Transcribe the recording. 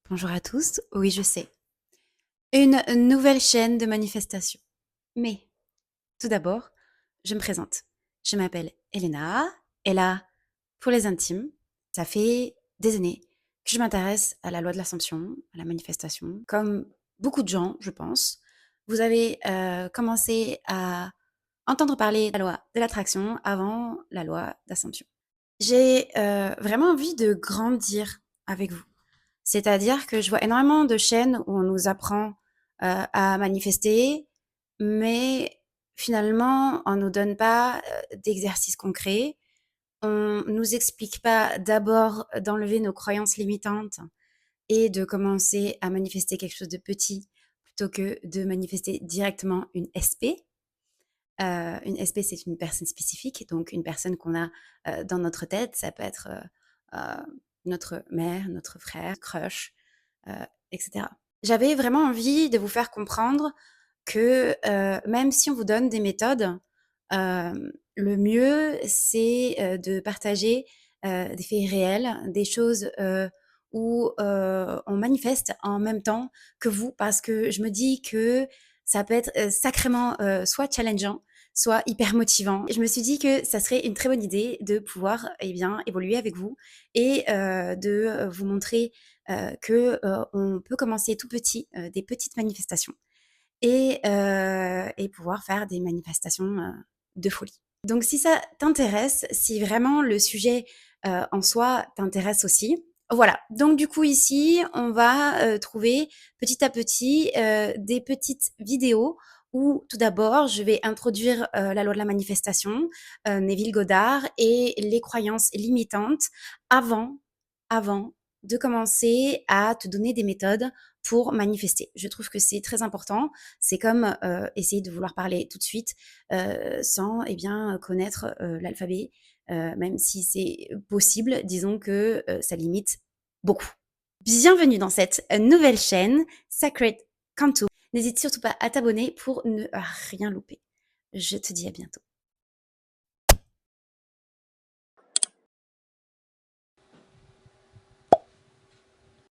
Bonjour à tous, oui je sais, une nouvelle chaîne de manifestation. Mais tout d'abord, je me présente. Je m'appelle Elena, Ella pour les intimes. Ça fait des années que je m'intéresse à la loi de l'Assomption, à la manifestation. Comme beaucoup de gens, je pense, vous avez commencé à entendre parler de la loi de l'attraction avant la loi d'Assomption. J'ai vraiment envie de grandir avec vous. C'est-à-dire que je vois énormément de chaînes où on nous apprend à manifester, mais finalement, on nous donne pas d'exercices concrets. On nous explique pas d'abord d'enlever nos croyances limitantes et de commencer à manifester quelque chose de petit plutôt que de manifester directement une SP. Une SP, c'est une personne spécifique, donc une personne qu'on a dans notre tête. Ça peut être notre mère, notre frère, crush, euh, etc. J'avais vraiment envie de vous faire comprendre que même si on vous donne des méthodes, le mieux, c'est de partager des faits réels, des choses où on manifeste en même temps que vous, parce que je me dis que ça peut être sacrément soit challengeant, soit hyper motivant. Je me suis dit que ça serait une très bonne idée de pouvoir évoluer avec vous et de vous montrer que on peut commencer tout petit, des petites manifestations et pouvoir faire des manifestations de folie. Donc si ça t'intéresse, si vraiment le sujet en soi t'intéresse aussi, voilà. Donc du coup ici, on va trouver petit à petit des petites vidéos où tout d'abord, je vais introduire la loi de la manifestation, Neville Goddard et les croyances limitantes avant, avant de commencer à te donner des méthodes pour manifester. Je trouve que c'est très important. C'est comme essayer de vouloir parler tout de suite sans connaître l'alphabet, même si c'est possible. Disons que ça limite beaucoup. Bienvenue dans cette nouvelle chaîne, Sacred Canto. N'hésite surtout pas à t'abonner pour ne rien louper. Je te dis à bientôt.